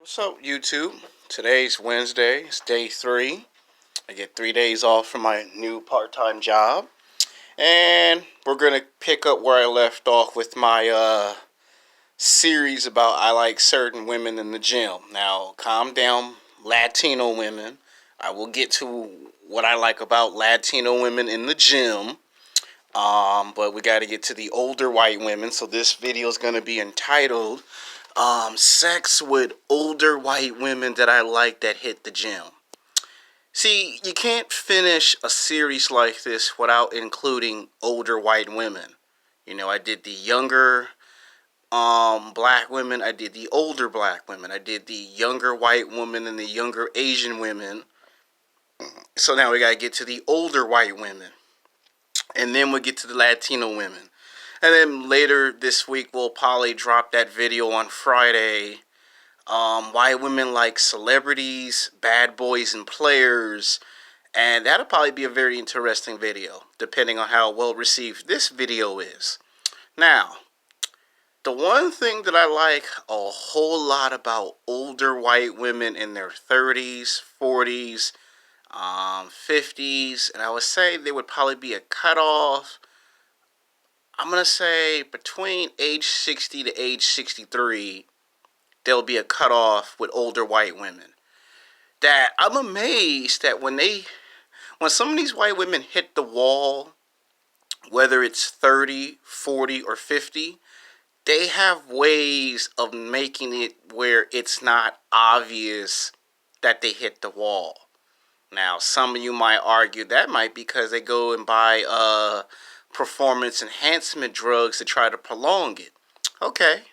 What's up, YouTube? Today's Wednesday. It's day 3. I get 3 days off from my new part-time job. And we're going to pick up where I left off with my series about I like certain women in the gym. Now, calm down, Latino women. I will get to what I like about Latino women in the gym. But we got to get to the older white women. So this video is going to be entitled sex with older white women that I like that hit the gym. See, you can't finish a series like this without including older white women. You know, I did the younger black women, I did the older black women, I did the younger white women and the younger Asian women. So now we gotta get to the older white women. And then we'll get to the Latino women. And then later this week, we'll probably drop that video on Friday. Why women like celebrities, bad boys, and players. And that'll probably be a very interesting video, depending on how well received this video is. Now, the one thing that I like a whole lot about older white women in their 30s, 40s, 50s, and I would say there would probably be a cutoff. I'm going to say between age 60 to age 63, there'll be a cutoff with older white women. That I'm amazed that when some of these white women hit the wall, whether it's 30, 40, or 50, they have ways of making it where it's not obvious that they hit the wall. Now, some of you might argue that might be because they go and buy performance enhancement drugs to try to prolong it. Okay,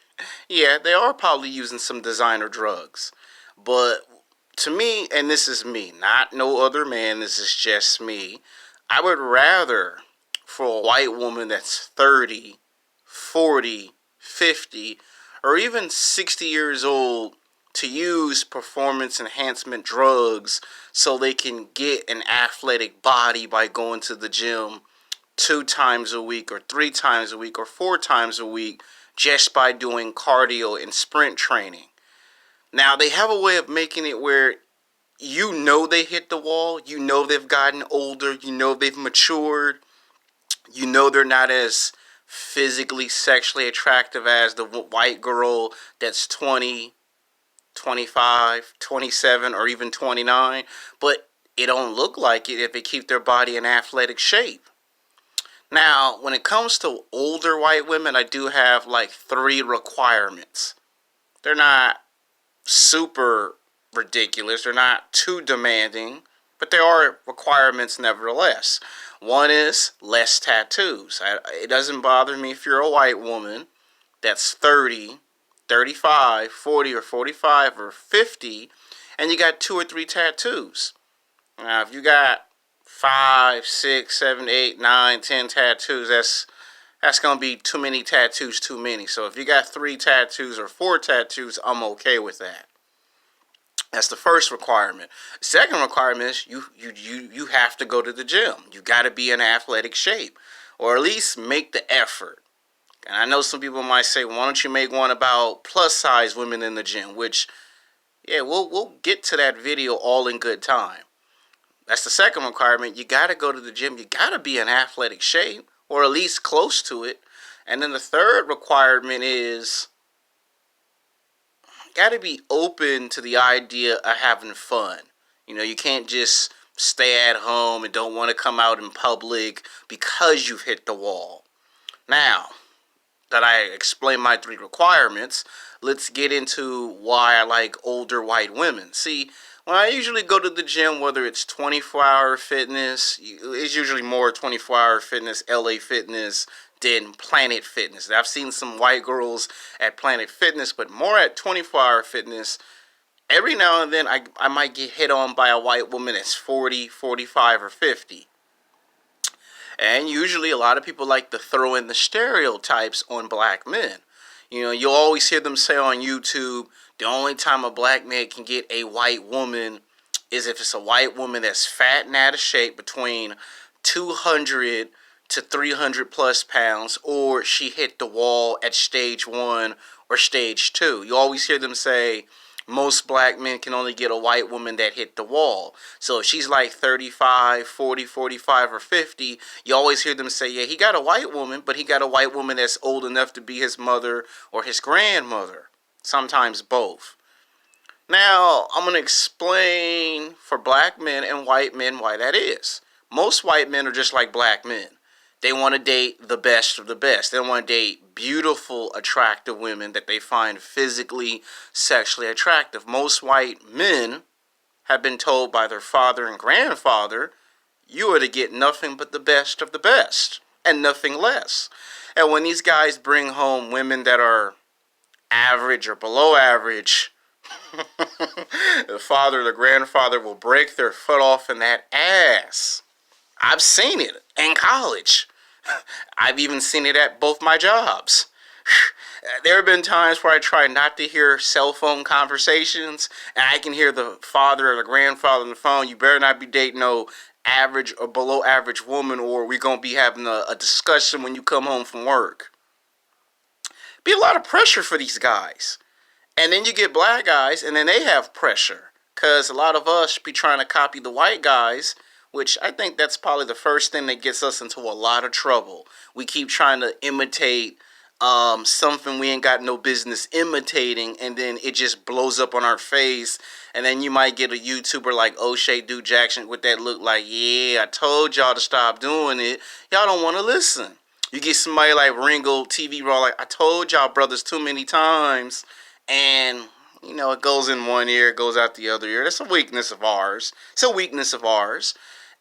yeah, they are probably using some designer drugs. But to me, and this is me, not no other man, this is just me, I would rather for a white woman that's 30, 40, 50, or even 60 years old to use performance enhancement drugs so they can get an athletic body by going to the gym 2 times a week or 3 times a week or 4 times a week just by doing cardio and sprint training. Now, they have a way of making it where you know they hit the wall, you know they've gotten older, you know they've matured, you know they're not as physically, sexually attractive as the white girl that's 20, 25, 27, or even 29, but it don't look like it if they keep their body in athletic shape. Now, when it comes to older white women, I do have like 3 requirements. They're not super ridiculous. They're not too demanding, but there are requirements nevertheless. One is less tattoos. It doesn't bother me if you're a white woman that's 30, 35, 40, or 45, or 50, and you got 2 or 3 tattoos. Now, if you got 5, 6, 7, 8, 9, 10 tattoos, that's going to be too many tattoos, too many. So if you got 3 tattoos or 4 tattoos, I'm okay with that. That's the first requirement. Second requirement is you have to go to the gym. You got to be in athletic shape, or at least make the effort. And I know some people might say, why don't you make one about plus size women in the gym? Which, yeah, we'll get to that video all in good time. That's the second requirement. You got to go to the gym. You got to be in athletic shape, or at least close to it. And then the third requirement is got to be open to the idea of having fun. You know, you can't just stay at home and don't want to come out in public because you've hit the wall. Now that I explained my 3 requirements, let's get into why I like older white women. See, when I usually go to the gym, whether it's 24-hour fitness, it's usually more 24-hour fitness, LA Fitness, than Planet Fitness. I've seen some white girls at Planet Fitness, but more at 24-hour fitness. Every now and then, I might get hit on by a white woman that's 40, 45, or 50. And usually a lot of people like to throw in the stereotypes on black men. You know, you'll always hear them say on YouTube, the only time a black man can get a white woman is if it's a white woman that's fat and out of shape, between 200 to 300 plus pounds, or she hit the wall at stage 1 or stage 2. You always hear them say, Most black men can only get a white woman that hit the wall. So if she's like 35, 40, 45, or 50, you always hear them say, yeah, he got a white woman, but he got a white woman that's old enough to be his mother or his grandmother. Sometimes both. Now, I'm going to explain for black men and white men why that is. Most white men are just like black men. They want to date the best of the best. They want to date beautiful, attractive women that they find physically, sexually attractive. Most white men have been told by their father and grandfather, you are to get nothing but the best of the best and nothing less. And when these guys bring home women that are average or below average, the father or the grandfather will break their foot off in that ass. I've seen it in college. I've even seen it at both my jobs. There have been times where I try not to hear cell phone conversations, and I can hear the father or the grandfather on the phone, you better not be dating no average or below average woman, or we're going to be having a discussion when you come home from work. Be a lot of pressure for these guys. And then you get black guys, and then they have pressure. Because a lot of us be trying to copy the white guys, which I think that's probably the first thing that gets us into a lot of trouble. We keep trying to imitate something we ain't got no business imitating, and then it just blows up on our face. And then you might get a YouTuber like O'Shea Duke Jackson with that look like, yeah, I told y'all to stop doing it. Y'all don't want to listen. You get somebody like Ringo TV Raw, like, I told y'all brothers too many times. And, you know, it goes in one ear, it goes out the other ear. That's a weakness of ours. It's a weakness of ours.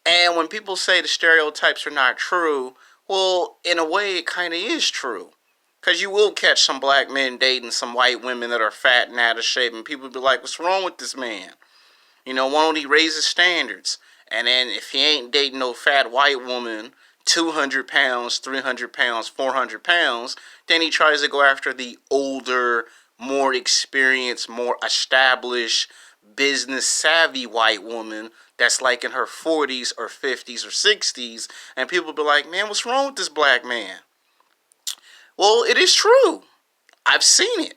And when people say the stereotypes are not true, well, in a way, it kind of is true. Because you will catch some black men dating some white women that are fat and out of shape, and people be like, what's wrong with this man? You know, why don't he raise his standards? And then if he ain't dating no fat white woman, 200 pounds, 300 pounds, 400 pounds, then he tries to go after the older, more experienced, more established, business savvy white woman that's like in her 40s or 50s or 60s, and people be like, man, what's wrong with this black man? Well, it is true. I've seen it.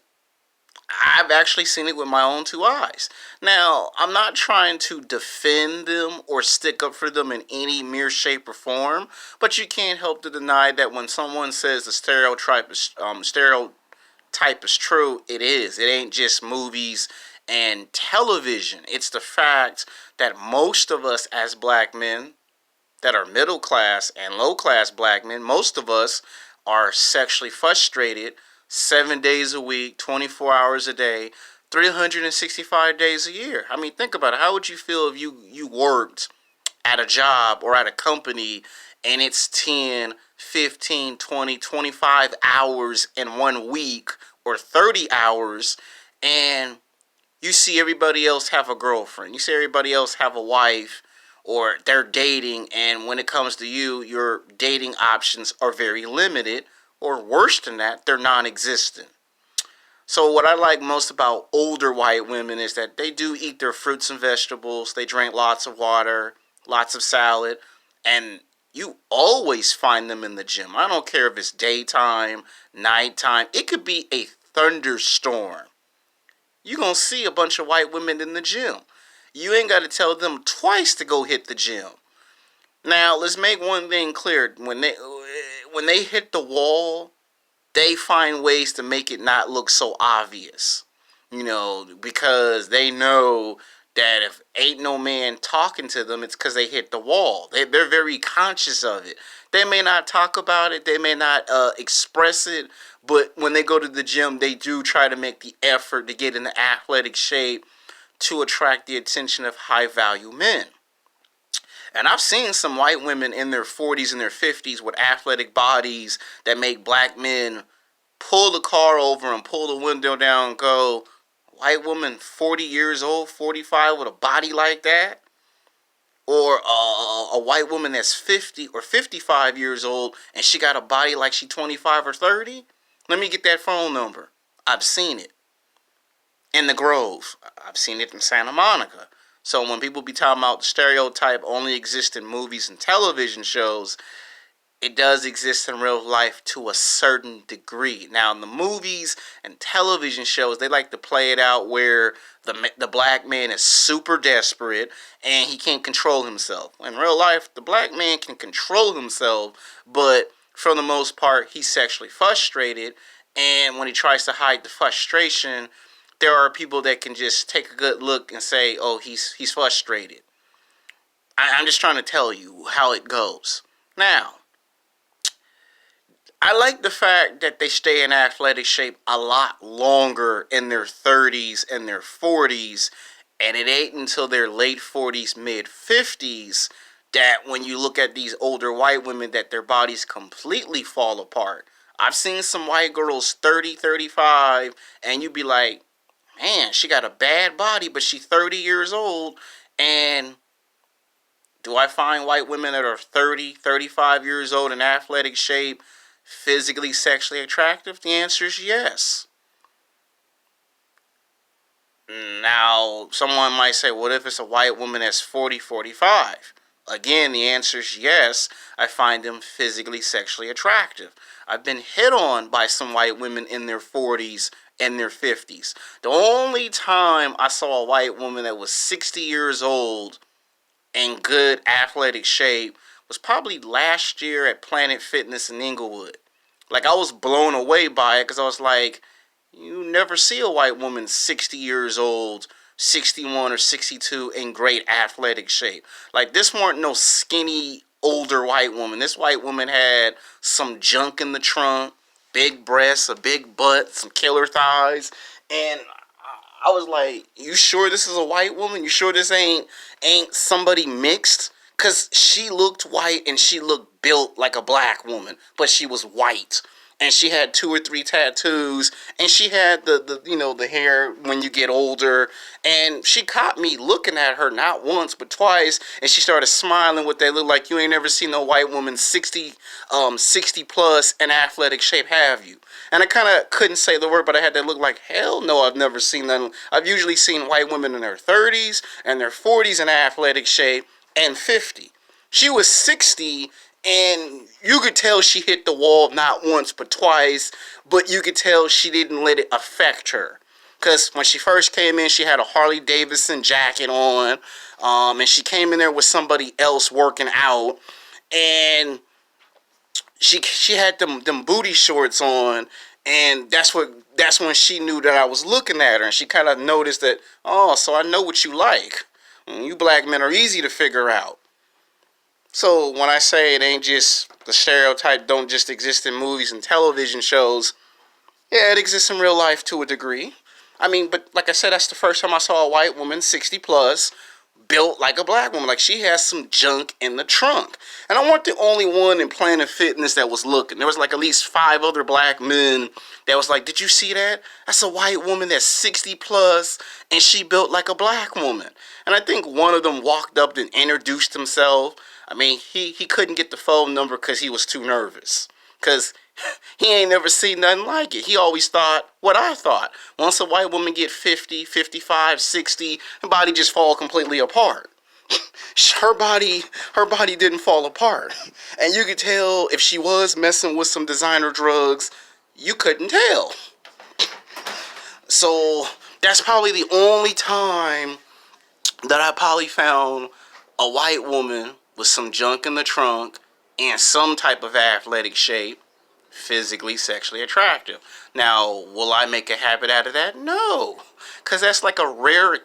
I've actually seen it with my own two eyes. Now, I'm not trying to defend them or stick up for them in any mere shape or form, but you can't help to deny that when someone says the stereotype is true, it is. It ain't just movies and television. It's the fact that most of us as black men that are middle class and low class black men, most of us are sexually frustrated 7 days a week, 24 hours a day, 365 days a year. I mean, think about it. How would you feel if you worked at a job or at a company and it's 10, 15, 20, 25 hours in 1 week or 30 hours, and you see everybody else have a girlfriend, you see everybody else have a wife, or they're dating, and when it comes to you, your dating options are very limited, or worse than that, they're non-existent. So what I like most about older white women is that they do eat their fruits and vegetables, they drink lots of water, lots of salad, and you always find them in the gym. I don't care if it's daytime, nighttime, it could be a thunderstorm. You're going to see a bunch of white women in the gym. You ain't got to tell them twice to go hit the gym. Now, let's make one thing clear. When they hit the wall, they find ways to make it not look so obvious. You know, because they know that if ain't no man talking to them, it's because they hit the wall. They're very conscious of it. They may not talk about it. They may not express it. But when they go to the gym, they do try to make the effort to get in the athletic shape to attract the attention of high-value men. And I've seen some white women in their 40s and their 50s with athletic bodies that make black men pull the car over and pull the window down and go, white woman 40 years old, 45 with a body like that? Or a white woman that's 50 or 55 years old and she got a body like she 25 or 30? Let me get that phone number. I've seen it. In the Grove. I've seen it in Santa Monica. So when people be talking about the stereotype only exists in movies and television shows, it does exist in real life to a certain degree. Now, in the movies and television shows, they like to play it out where the black man is super desperate and he can't control himself. In real life, the black man can control himself, but for the most part, he's sexually frustrated. And when he tries to hide the frustration, there are people that can just take a good look and say, "Oh, he's frustrated." I'm just trying to tell you how it goes. Now, I like the fact that they stay in athletic shape a lot longer in their 30s and their 40s, and it ain't until their late 40s, mid 50s that when you look at these older white women that their bodies completely fall apart. I've seen some white girls 30, 35, and you'd be like, man, she got a bad body, but she's 30 years old. And do I find white women that are 30, 35 years old in athletic shape physically, sexually attractive? The answer is yes. Now, someone might say, what if it's a white woman that's 40, 45? Again, the answer is yes. I find them physically, sexually attractive. I've been hit on by some white women in their 40s and their 50s. The only time I saw a white woman that was 60 years old in good athletic shape was probably last year at Planet Fitness in Inglewood. Like, I was blown away by it because I was like, you never see a white woman 60 years old, 61 or 62 in great athletic shape. Like, this weren't no skinny older white woman. This white woman had some junk in the trunk, big breasts, a big butt, some killer thighs, and I was like, you sure this is a white woman? You sure this ain't somebody mixed? Because she looked white and she looked built like a black woman, but she was white. And she had 2 or 3 tattoos, and she had the hair when you get older. And she caught me looking at her not once but twice, and she started smiling with that look like, you ain't never seen no white woman 60 plus in athletic shape, have you? And I kind of couldn't say the word, but I had that look like, hell no, I've never seen that. I've usually seen white women in their 30s and their 40s in athletic shape and 50. She was 60, and you could tell she hit the wall not once but twice, but you could tell she didn't let it affect her. Because when she first came in, she had a Harley Davidson jacket on, and she came in there with somebody else working out, and she had them booty shorts on, and that's when she knew that I was looking at her, and she kind of noticed that, oh, so I know what you like. You black men are easy to figure out. So when I say it ain't just the stereotype don't just exist in movies and television shows, yeah, it exists in real life to a degree. I mean, but like I said, that's the first time I saw a white woman, 60 plus, built like a black woman. Like, she has some junk in the trunk. And I weren't the only one in Planet Fitness that was looking. There was like at least 5 other black men that was like, did you see that? That's a white woman that's 60 plus, and she built like a black woman. And I think one of them walked up and introduced himself. I mean, he couldn't get the phone number because he was too nervous. Because he ain't never seen nothing like it. He always thought what I thought. Once a white woman get 50, 55, 60, her body just fall completely apart. her body didn't fall apart. And you could tell if she was messing with some designer drugs, you couldn't tell. So that's probably the only time that I probably found a white woman with some junk in the trunk and some type of athletic shape physically, sexually attractive. Now, will I make a habit out of that? No, because that's like a rare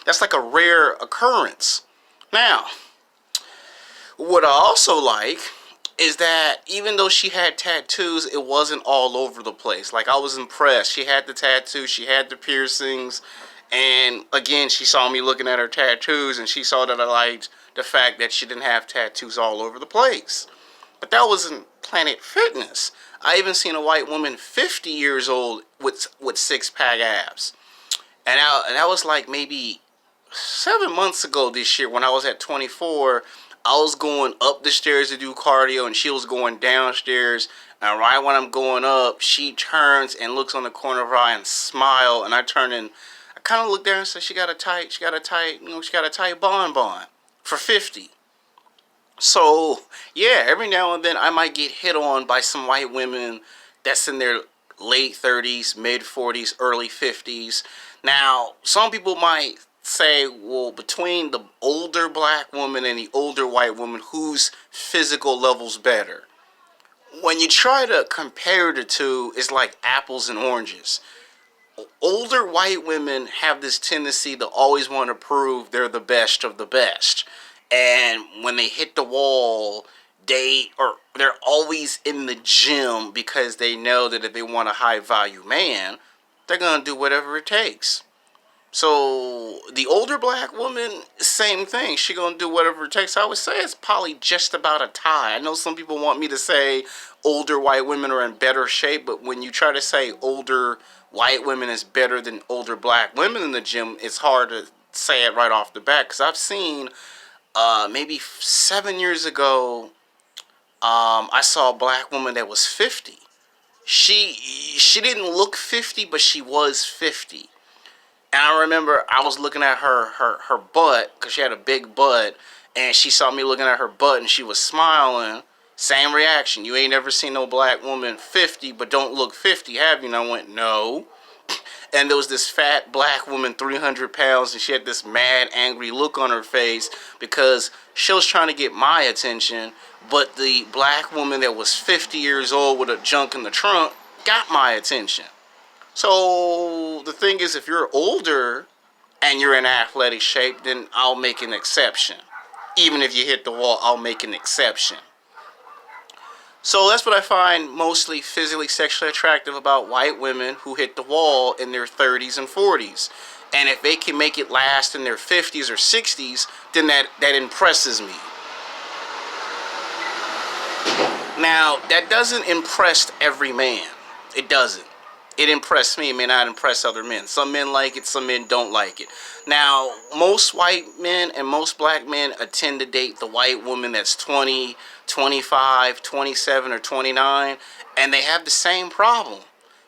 that's like a rare occurrence. Now, what I also like is that even though she had tattoos, it wasn't all over the place. Like, I was impressed. She had the tattoos, she had the piercings, and again, she saw me looking at her tattoos, and she saw that I liked the fact that she didn't have tattoos all over the place. But that wasn't Planet Fitness. I even seen a white woman 50 years old with 6-pack abs. And that was like maybe 7 months ago this year when I was at 24. I was going up the stairs to do cardio, and she was going downstairs. And right when I'm going up, she turns and looks on the corner of her eye and smile. And I turned and I kind of looked there and said, she got a tight bonbon for 50. So, yeah, every now and then I might get hit on by some white women that's in their late 30s, mid 40s, early 50s. Now, some people might say, well, between the older black woman and the older white woman, whose physical level's better? When you try to compare the two, it's like apples and oranges. Older white women have this tendency to always want to prove they're the best of the best. And when they hit the wall, they're always in the gym because they know that if they want a high value man, they're going to do whatever it takes. So the older black woman, same thing. She gonna do whatever it takes. I would say it's probably just about a tie. I know some people want me to say older white women are in better shape, but when you try to say older white women is better than older black women in the gym, it's hard to say it right off the bat. Because I've seen maybe 7 years ago, I saw a black woman that was 50. She didn't look 50, but she was 50. And I remember I was looking at her butt because she had a big butt, and she saw me looking at her butt, and she was smiling. Same reaction. You ain't never seen no black woman 50 but don't look 50, have you? And I went, no. And there was this fat black woman, 300 pounds, and she had this mad, angry look on her face because she was trying to get my attention, but the black woman that was 50 years old with a junk in the trunk got my attention. So the thing is, if you're older and you're in athletic shape, then I'll make an exception. Even if you hit the wall, I'll make an exception. So that's what I find mostly physically sexually attractive about white women who hit the wall in their 30s and 40s. And if they can make it last in their 50s or 60s, then that impresses me. Now, that doesn't impress every man. It doesn't. It impressed me. It may not impress other men. Some men like it, some men don't like it. Now, most white men and most black men tend to date the white woman that's 20, 25, 27, or 29, and they have the same problem.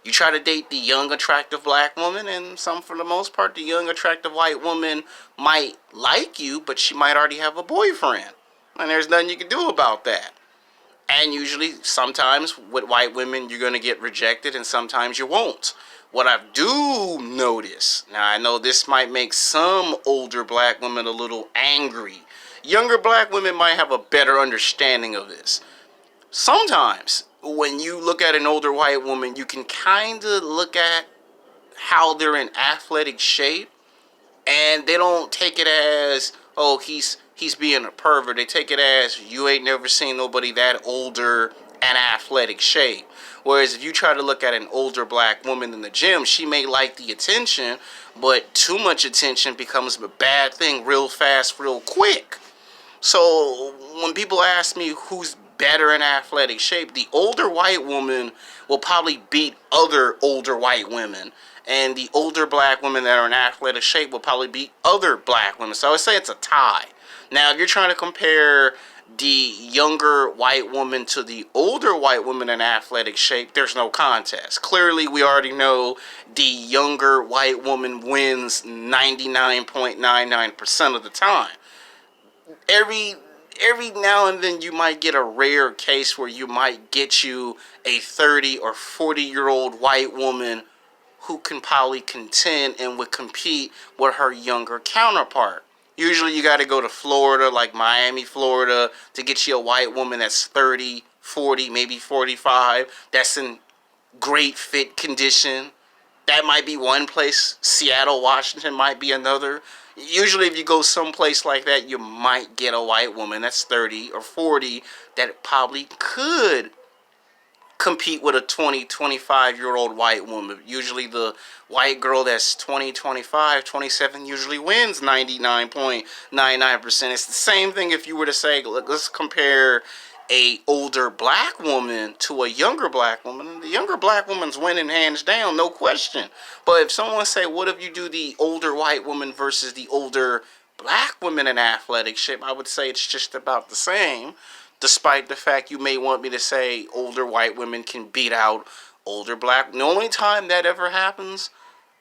You try to date the young, attractive black woman, and for the most part, the young, attractive white woman might like you, but she might already have a boyfriend. And there's nothing you can do about that. And usually, sometimes with white women, you're going to get rejected, and sometimes you won't. What I do notice, now I know this might make some older black women a little angry. Younger black women might have a better understanding of this. Sometimes, when you look at an older white woman, you can kind of look at how they're in athletic shape, and they don't take it as, oh, he's being a pervert. They take it as, you ain't never seen nobody that older and athletic shape. Whereas if you try to look at an older black woman in the gym, she may like the attention, but too much attention becomes a bad thing real fast, real quick. So when people ask me who's better in athletic shape, the older white woman will probably beat other older white women. And the older black women that are in athletic shape will probably beat other black women. So I would say it's a tie. Now, if you're trying to compare the younger white woman to the older white woman in athletic shape, there's no contest. Clearly, we already know the younger white woman wins 99.99% of the time. Every now and then you might get a rare case where you might get you a 30 or 40-year-old white woman who can probably contend and would compete with her younger counterpart. Usually you got to go to Florida, like Miami, Florida, to get you a white woman that's 30, 40, maybe 45, that's in great fit condition. That might be one place. Seattle, Washington might be another. Usually if you go someplace like that, you might get a white woman that's 30 or 40 that probably could compete with a 20, 25-year-old white woman. Usually the white girl that's 20, 25, 27 usually wins 99.99%. It's the same thing if you were to say, let's compare a older black woman to a younger black woman. The younger black woman's winning hands down, no question. But if someone say, what if you do the older white woman versus the older black woman in athletic shape, I would say it's just about the same. Despite the fact you may want me to say older white women can beat out older black. The only time that ever happens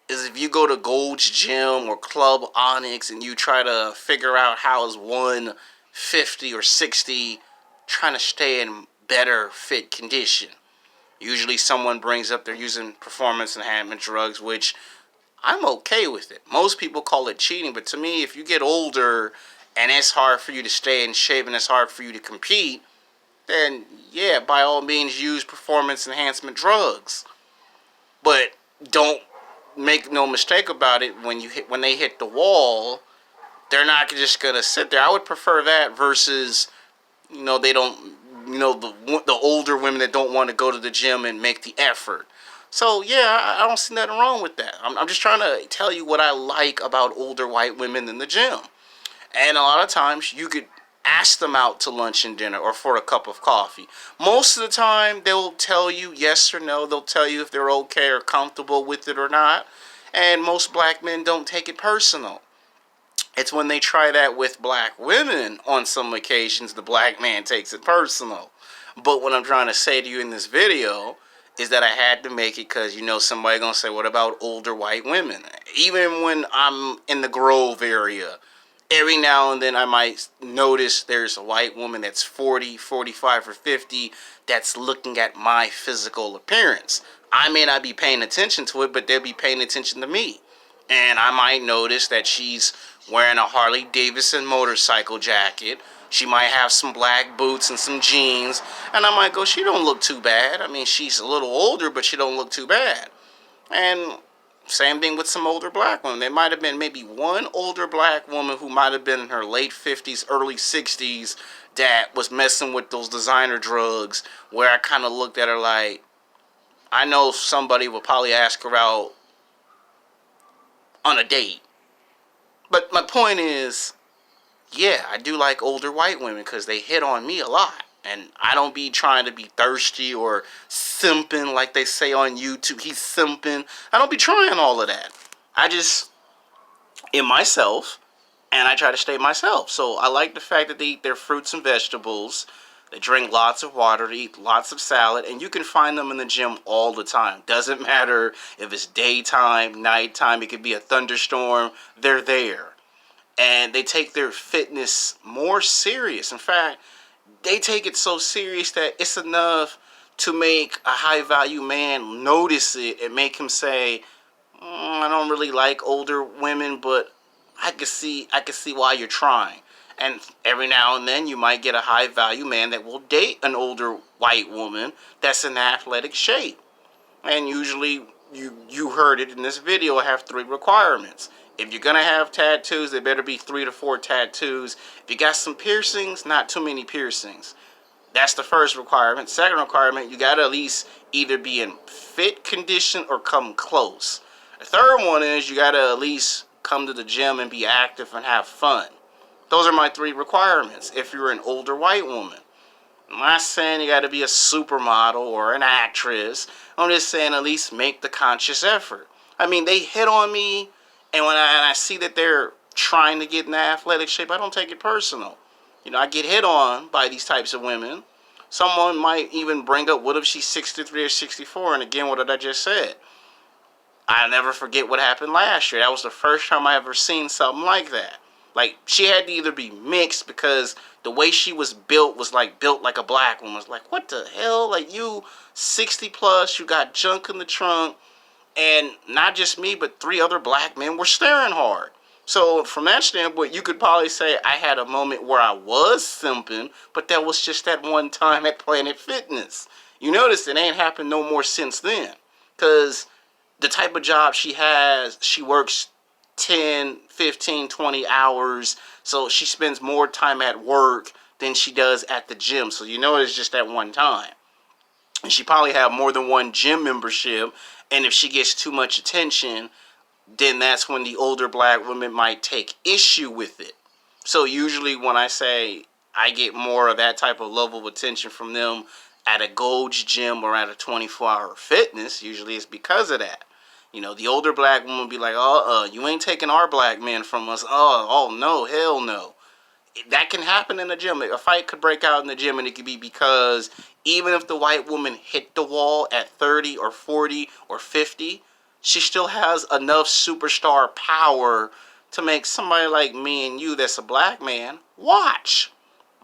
is if you go to Gold's Gym or Club Onyx and you try to figure out how is one 50 or 60 trying to stay in better fit condition. Usually someone brings up they're using performance enhancement drugs, which I'm okay with it. Most people call it cheating, but to me, if you get older and it's hard for you to stay in shape and it's hard for you to compete, then yeah, by all means use performance enhancement drugs. But don't make no mistake about it, when they hit the wall, they're not just gonna sit there. I would prefer that versus, they don't, the older women that don't want to go to the gym and make the effort. So yeah, I don't see nothing wrong with that. I'm just trying to tell you what I like about older white women in the gym. And a lot of times you could ask them out to lunch and dinner or for a cup of coffee. Most of the time they'll tell you yes or no. They'll tell you if they're okay or comfortable with it or not. And most black men don't take it personal. It's when they try that with black women on some occasions, the black man takes it personal. But what I'm trying to say to you in this video is that I had to make it because somebody gonna say, what about older white women? Even when I'm in the Grove area, every now and then I might notice there's a white woman that's 40, 45, or 50 that's looking at my physical appearance. I may not be paying attention to it, but they'll be paying attention to me. And I might notice that she's wearing a Harley Davidson motorcycle jacket. She might have some black boots and some jeans. And I might go, she don't look too bad. I mean, she's a little older, but she don't look too bad. And same thing with some older black women. There might have been maybe one older black woman who might have been in her late 50s, early 60s that was messing with those designer drugs, where I kind of looked at her like, I know somebody would probably ask her out on a date. But my point is, yeah, I do like older white women because they hit on me a lot. And I don't be trying to be thirsty or simping like they say on YouTube. He's simping. I don't be trying all of that. I just am myself, and I try to stay myself. So I like the fact that they eat their fruits and vegetables. They drink lots of water. They eat lots of salad. And you can find them in the gym all the time. Doesn't matter if it's daytime, nighttime. It could be a thunderstorm. They're there. And they take their fitness more serious. In fact, they take it so serious that it's enough to make a high value man notice it and make him say, I don't really like older women, but I can see why you're trying. And every now and then you might get a high value man that will date an older white woman that's in athletic shape. And usually you heard it in this video, I have 3 requirements. If you're going to have tattoos, there better be 3 to 4 tattoos. If you got some piercings, not too many piercings. That's the first requirement. Second requirement, you got to at least either be in fit condition or come close. The third one is you got to at least come to the gym and be active and have fun. Those are my 3 requirements if you're an older white woman. I'm not saying you got to be a supermodel or an actress. I'm just saying at least make the conscious effort. I mean, they hit on me, and when I see that they're trying to get in athletic shape, I don't take it personal. I get hit on by these types of women. Someone might even bring up, what if she's 63 or 64? And again, what did I just said? I'll never forget what happened last year. That was the first time I ever seen something like that. Like, she had to either be mixed because the way she was built was like built like a black woman. It's like, what the hell? Like, you 60 plus, you got junk in the trunk. And not just me, but 3 other black men were staring hard. So from that standpoint, you could probably say I had a moment where I was simping, but that was just that one time at Planet Fitness. You notice it ain't happened no more since then. Because the type of job she has, she works 10, 15, 20 hours. So she spends more time at work than she does at the gym. So you know it's just that one time. And she probably have more than one gym membership. And if she gets too much attention, then that's when the older black women might take issue with it. So usually when I say I get more of that type of level of attention from them at a Gold's Gym or at a 24-hour fitness, usually it's because of that. The older black woman will be like, you ain't taking our black men from us. Oh no, hell no. That can happen in the gym. A fight could break out in the gym, and it could be because even if the white woman hit the wall at 30 or 40 or 50, she still has enough superstar power to make somebody like me and you that's a black man watch.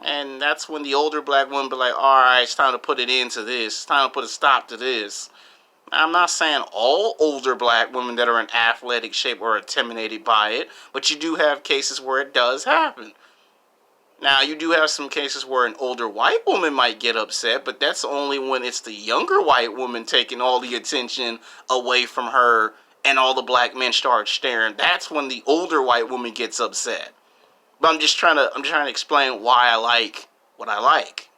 And that's when the older black woman be like, all right, it's time to put it into this. It's time to put a stop to this. I'm not saying all older black women that are in athletic shape are intimidated by it, but you do have cases where it does happen. Now, you do have some cases where an older white woman might get upset, but that's only when it's the younger white woman taking all the attention away from her and all the black men start staring. That's when the older white woman gets upset. But I'm trying to explain why I like what I like.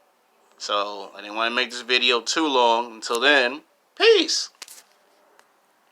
So, I didn't want to make this video too long. Until then, peace.